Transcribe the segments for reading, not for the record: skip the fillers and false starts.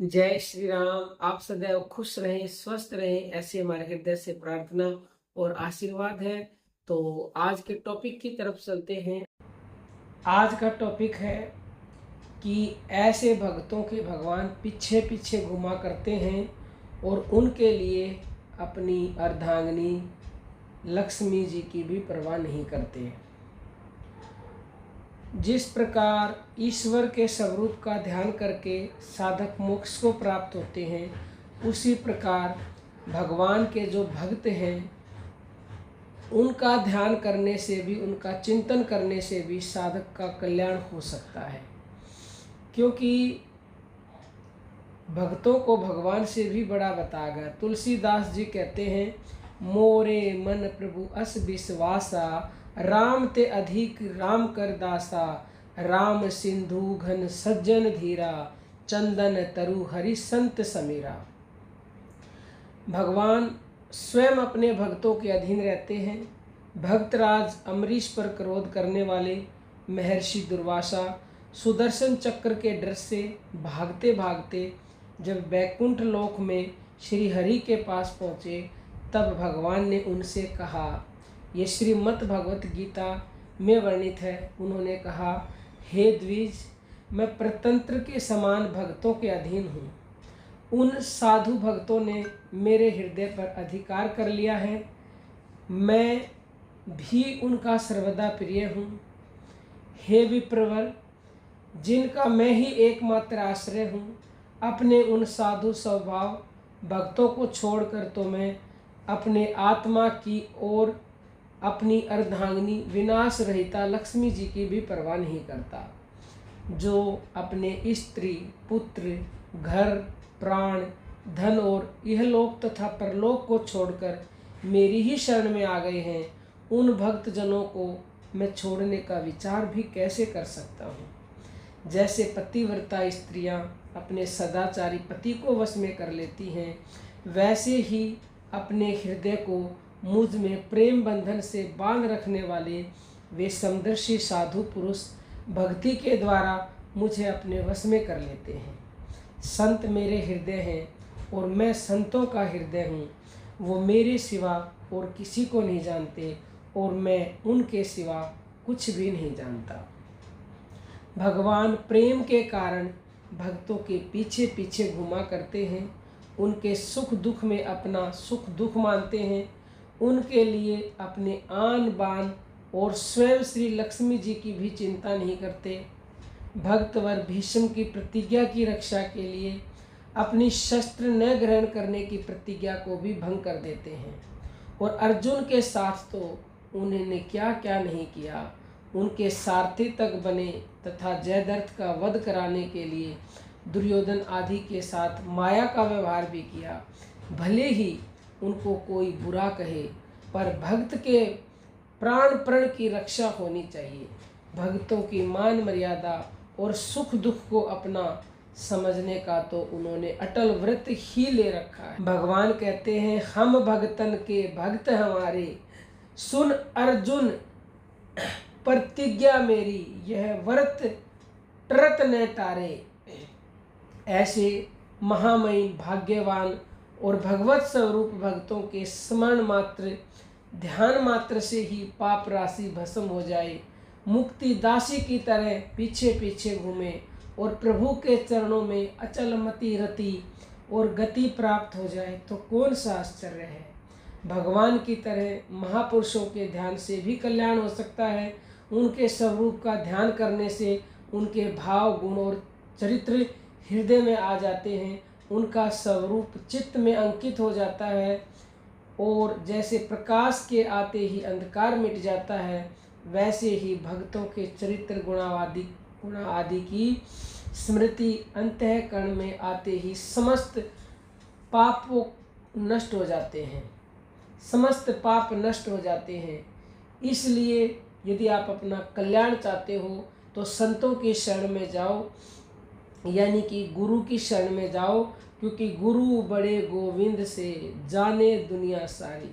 जय श्री राम। आप सदैव खुश रहें, स्वस्थ रहें, ऐसे हमारे हृदय से प्रार्थना और आशीर्वाद है। तो आज के टॉपिक की तरफ चलते हैं। आज का टॉपिक है कि ऐसे भक्तों के भगवान पीछे पीछे घुमा करते हैं और उनके लिए अपनी अर्धांगिनी लक्ष्मी जी की भी परवाह नहीं करते हैं। जिस प्रकार ईश्वर के स्वरूप का ध्यान करके साधक मोक्ष को प्राप्त होते हैं, उसी प्रकार भगवान के जो भक्त हैं उनका ध्यान करने से भी, उनका चिंतन करने से भी साधक का कल्याण हो सकता है। क्योंकि भक्तों को भगवान से भी बड़ा बताया गया। तुलसीदास जी कहते हैं, मोरे मन प्रभु अस विश्वासा, राम ते अधिक राम कर दासा, राम सिंधु घन सज्जन धीरा, चंदन तरु हरि संत समीरा। भगवान स्वयं अपने भक्तों के अधीन रहते हैं। भक्तराज अम्बरीश पर क्रोध करने वाले महर्षि दुर्वासा सुदर्शन चक्र के डर से भागते भागते जब बैकुंठ लोक में श्री हरि के पास पहुँचे, तब भगवान ने उनसे कहा, ये श्रीमद् भगवत गीता में वर्णित है। उन्होंने कहा, हे द्विज, मैं प्रतंत्र के समान भक्तों के अधीन हूँ। उन साधु भक्तों ने मेरे हृदय पर अधिकार कर लिया है। मैं भी उनका सर्वदा प्रिय हूँ। हे विप्रवर, जिनका मैं ही एकमात्र आश्रय हूँ, अपने उन साधु स्वभाव भक्तों को छोड़कर तो मैं अपने आत्मा की और अपनी अर्धांगिनी विनाश रहिता लक्ष्मी जी की भी परवाह नहीं करता। जो अपने स्त्री, पुत्र, घर, प्राण, धन और इहलोक तथा परलोक को छोड़कर मेरी ही शरण में आ गए हैं, उन भक्त जनों को मैं छोड़ने का विचार भी कैसे कर सकता हूँ। जैसे पतिव्रता स्त्रियाँ अपने सदाचारी पति को वश में कर लेती हैं, वैसे ही अपने हृदय को मुझ में प्रेम बंधन से बांध रखने वाले वे समदर्शी साधु पुरुष भक्ति के द्वारा मुझे अपने वश में कर लेते हैं। संत मेरे हृदय हैं और मैं संतों का हृदय हूँ। वो मेरे सिवा और किसी को नहीं जानते और मैं उनके सिवा कुछ भी नहीं जानता। भगवान प्रेम के कारण भक्तों के पीछे पीछे घुमा करते हैं। उनके सुख दुख में अपना सुख दुख मानते हैं। उनके लिए अपने आन बान और स्वयं श्री लक्ष्मी जी की भी चिंता नहीं करते। भक्तवर भीष्म की प्रतिज्ञा की रक्षा के लिए अपनी शस्त्र न ग्रहण करने की प्रतिज्ञा को भी भंग कर देते हैं। और अर्जुन के साथ तो उन्होंने क्या क्या नहीं किया। उनके सारथी तक बने तथा जयद्रथ का वध कराने के लिए दुर्योधन आदि के साथ माया का व्यवहार भी किया। भले ही उनको कोई बुरा कहे, पर भक्त के प्राण प्रण की रक्षा होनी चाहिए। भक्तों की मान मर्यादा और सुख दुख को अपना समझने का तो उन्होंने अटल व्रत ही ले रखा है। भगवान कहते हैं, हम भगतन के भक्त हमारे, सुन अर्जुन प्रतिज्ञा मेरी, यह व्रत टरत न टारे। ऐसे महामहिम, भाग्यवान और भगवत स्वरूप भक्तों के स्मरण मात्र, ध्यान मात्र से ही पाप राशि भस्म हो जाए, मुक्ति दासी की तरह पीछे पीछे घूमे और प्रभु के चरणों में अचल मति रति और गति प्राप्त हो जाए, तो कौन सा आश्चर्य है। भगवान की तरह महापुरुषों के ध्यान से भी कल्याण हो सकता है। उनके स्वरूप का ध्यान करने से उनके भाव, गुण और चरित्र हृदय में आ जाते हैं। उनका स्वरूप चित्त में अंकित हो जाता है और जैसे प्रकाश के आते ही अंधकार मिट जाता है, वैसे ही भक्तों के चरित्र गुण आदि की स्मृति अंतःकरण में आते ही समस्त पाप नष्ट हो जाते हैं, समस्त पाप नष्ट हो जाते हैं। इसलिए यदि आप अपना कल्याण चाहते हो तो संतों की शरण में जाओ, यानी कि गुरु की शरण में जाओ। क्योंकि गुरु बड़े गोविंद से, जाने दुनिया सारी।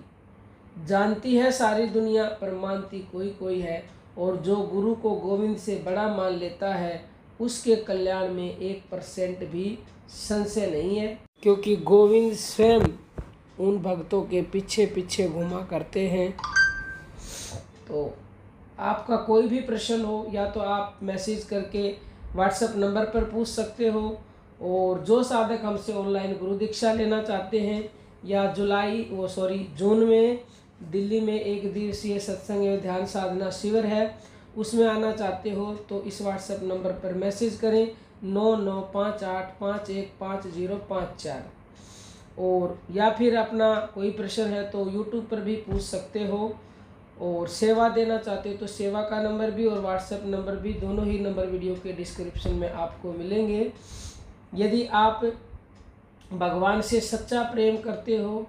जानती है सारी दुनिया, पर मानती कोई कोई है। और जो गुरु को गोविंद से बड़ा मान लेता है, उसके कल्याण में 1% भी संशय नहीं है, क्योंकि गोविंद स्वयं उन भक्तों के पीछे पीछे घुमा करते हैं। तो आपका कोई भी प्रश्न हो या तो आप मैसेज करके व्हाट्सएप नंबर पर पूछ सकते हो, और जो साधक हमसे ऑनलाइन गुरु दीक्षा लेना चाहते हैं या जून में दिल्ली में 1 दिवसीय सत्संग एवं ध्यान साधना शिविर है, उसमें आना चाहते हो तो इस व्हाट्सएप नंबर पर मैसेज करें 9958515054, और या फिर अपना कोई प्रश्न है तो यूट्यूब पर भी पूछ सकते हो, और सेवा देना चाहते हो तो सेवा का नंबर भी और व्हाट्सएप नंबर भी, दोनों ही नंबर वीडियो के डिस्क्रिप्शन में आपको मिलेंगे। यदि आप भगवान से सच्चा प्रेम करते हो,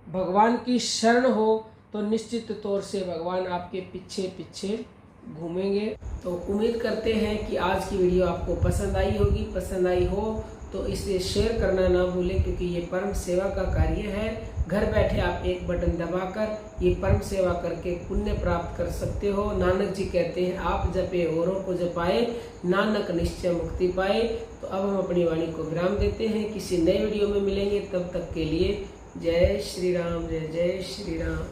भगवान की शरण हो, तो निश्चित तौर से भगवान आपके पीछे पीछे घूमेंगे। तो उम्मीद करते हैं कि आज की वीडियो आपको पसंद आई होगी। पसंद आई हो तो इसे शेयर करना ना भूलें, क्योंकि ये परम सेवा का कार्य है। घर बैठे आप एक बटन दबाकर ये परम सेवा करके पुण्य प्राप्त कर सकते हो। नानक जी कहते हैं, आप जपे औरों को जपाए, नानक निश्चय मुक्ति पाए। तो अब हम अपनी वाणी को विराम देते हैं, किसी नए वीडियो में मिलेंगे, तब तक के लिए जय श्री राम, जय जय श्री राम।